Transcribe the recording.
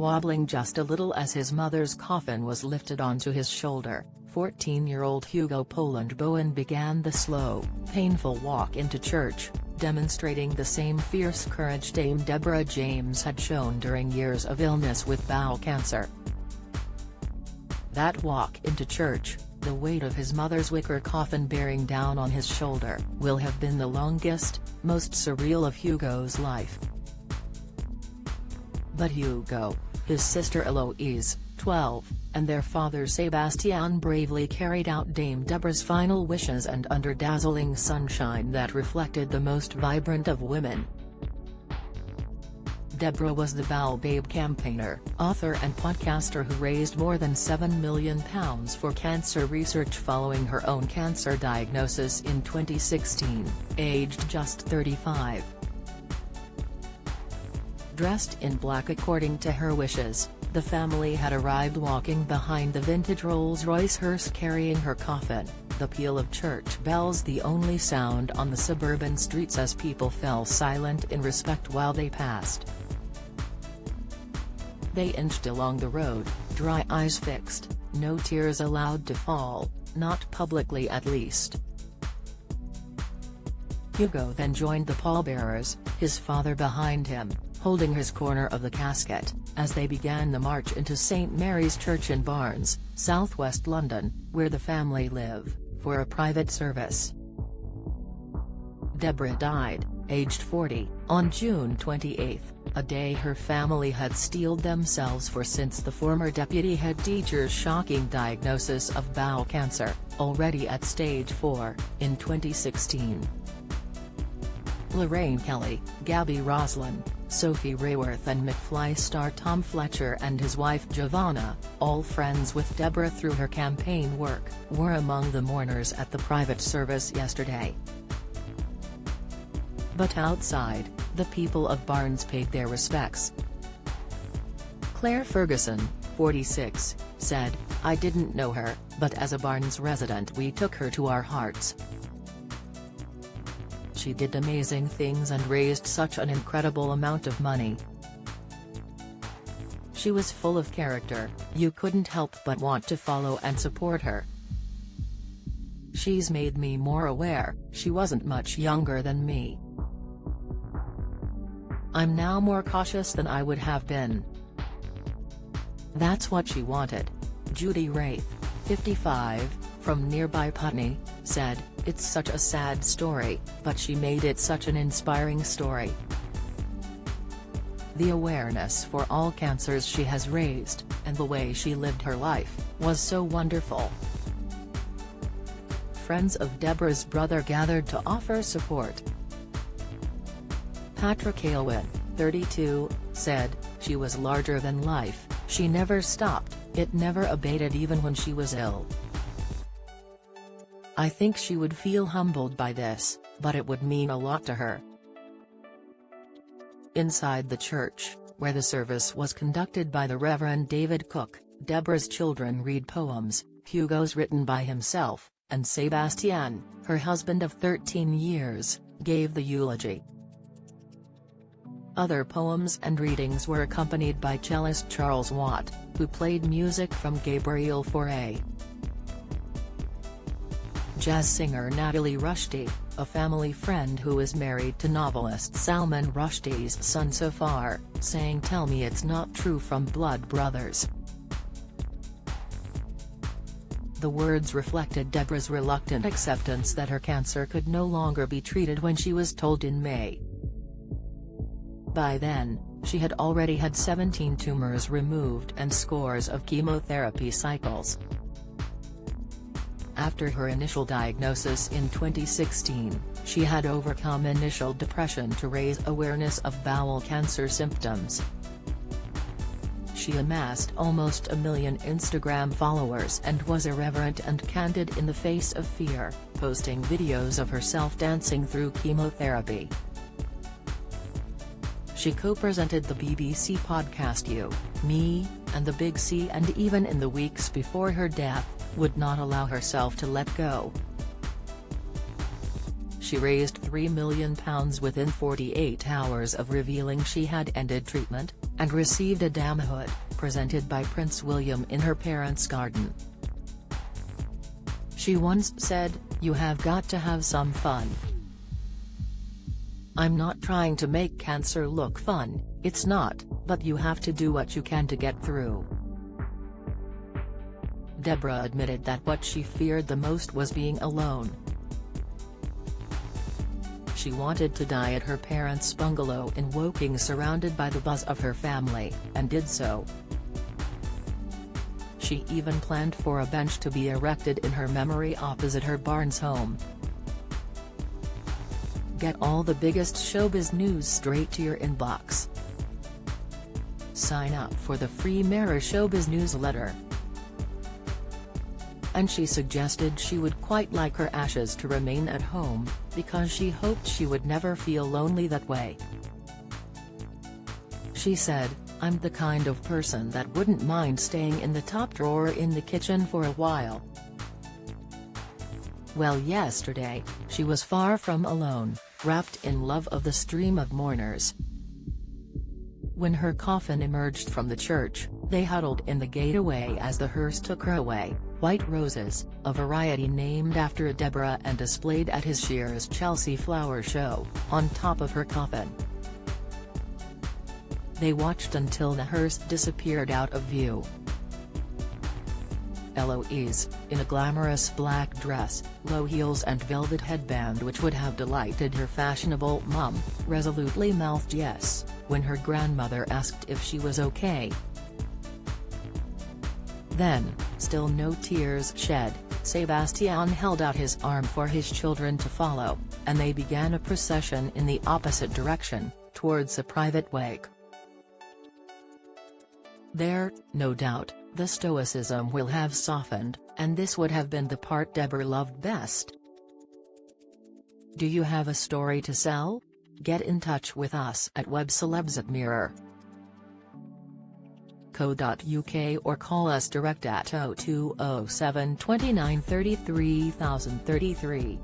wobbling just a little as his mother's coffin was lifted onto his shoulder. 14-year-old Hugo Poland Bowen began the slow, painful walk into church, demonstrating the same fierce courage Dame Deborah James had shown during years of illness with bowel cancer. That walk into church, the weight of his mother's wicker coffin bearing down on his shoulder, will have been the longest, most surreal of Hugo's life. But Hugo, his sister Eloise, 12, and their father Sebastian bravely carried out Dame Deborah's final wishes, and under dazzling sunshine that reflected the most vibrant of women. Deborah was the Bowel Babe campaigner, author and podcaster who raised more than £7 million for cancer research following her own cancer diagnosis in 2016, aged just 35. Dressed in black according to her wishes, the family had arrived walking behind the vintage Rolls-Royce hearse carrying her coffin, the peal of church bells the only sound on the suburban streets as people fell silent in respect while they passed. They inched along the road, dry eyes fixed, no tears allowed to fall, not publicly at least. Hugo then joined the pallbearers, his father behind him, holding his corner of the casket, as they began the march into St Mary's Church in Barnes, southwest London, where the family live, for a private service. Deborah died, aged 40, on June 28, a day her family had steeled themselves for since the former deputy head teacher's shocking diagnosis of bowel cancer, already at stage 4, in 2016. Lorraine Kelly, Gabby Roslin, Sophie Rayworth and McFly star Tom Fletcher and his wife Giovanna, all friends with Deborah through her campaign work, were among the mourners at the private service yesterday. But outside, the people of Barnes paid their respects. Claire Ferguson, 46, said, "I didn't know her, but as a Barnes resident we took her to our hearts. She did amazing things and raised such an incredible amount of money. She was full of character, you couldn't help but want to follow and support her. She's made me more aware, she wasn't much younger than me. I'm now more cautious than I would have been." That's what she wanted. Judy Wraith, 55, from nearby Putney, said, "It's such a sad story, but she made it such an inspiring story. The awareness for all cancers she has raised, and the way she lived her life, was so wonderful." Friends of Deborah's brother gathered to offer support. Patrick Aylwin, 32, said, "She was larger than life, she never stopped, it never abated even when she was ill. I think she would feel humbled by this, but it would mean a lot to her." Inside the church, where the service was conducted by the Reverend David Cook, Deborah's children read poems, Hugo's written by himself, and Sebastian, her husband of 13 years, gave the eulogy. Other poems and readings were accompanied by cellist Charles Watt, who played music from Gabriel Fauré. Jazz singer Natalie Rushdie, a family friend who is married to novelist Salman Rushdie's son Safar, sang "Tell Me It's Not True" from Blood Brothers. The words reflected Deborah's reluctant acceptance that her cancer could no longer be treated when she was told in May. By then, she had already had 17 tumors removed and scores of chemotherapy cycles. After her initial diagnosis in 2016, she had overcome initial depression to raise awareness of bowel cancer symptoms. She amassed almost 1 million Instagram followers and was irreverent and candid in the face of fear, posting videos of herself dancing through chemotherapy. She co-presented the BBC podcast You, Me, and the Big C, and even in the weeks before her death, would not allow herself to let go. she raised £3 million within 48 hours of revealing she had ended treatment, and received a damn hood, presented by Prince William in her parents' garden. She once said, "You have got to have some fun. I'm not trying to make cancer look fun, it's not, but you have to do what you can to get through." Deborah admitted that what she feared the most was being alone. She wanted to die at her parents' bungalow in Woking, surrounded by the buzz of her family, and did so. She even planned for a bench to be erected in her memory opposite her Barnes home. Get all the biggest showbiz news straight to your inbox. Sign up for the free Mirror Showbiz newsletter. And she suggested she would quite like her ashes to remain at home, because she hoped she would never feel lonely that way. She said, "I'm the kind of person that wouldn't mind staying in the top drawer in the kitchen for a while." Well, yesterday, she was far from alone, wrapped in love of the stream of mourners. When her coffin emerged from the church, they huddled in the gateway as the hearse took her away. White roses, a variety named after Deborah and displayed at his Shears Chelsea flower show, on top of her coffin. They watched until the hearse disappeared out of view. Eloise, in a glamorous black dress, low heels and velvet headband which would have delighted her fashionable mum, resolutely mouthed yes, when her grandmother asked if she was okay. Then, still no tears shed, Sebastian held out his arm for his children to follow, and they began a procession in the opposite direction, towards a private wake. There, no doubt, the stoicism will have softened, and this would have been the part Deborah loved best. Do you have a story to sell? Get in touch with us at webcelebs@mirror.co.uk or call us direct at 0207 29 33 033.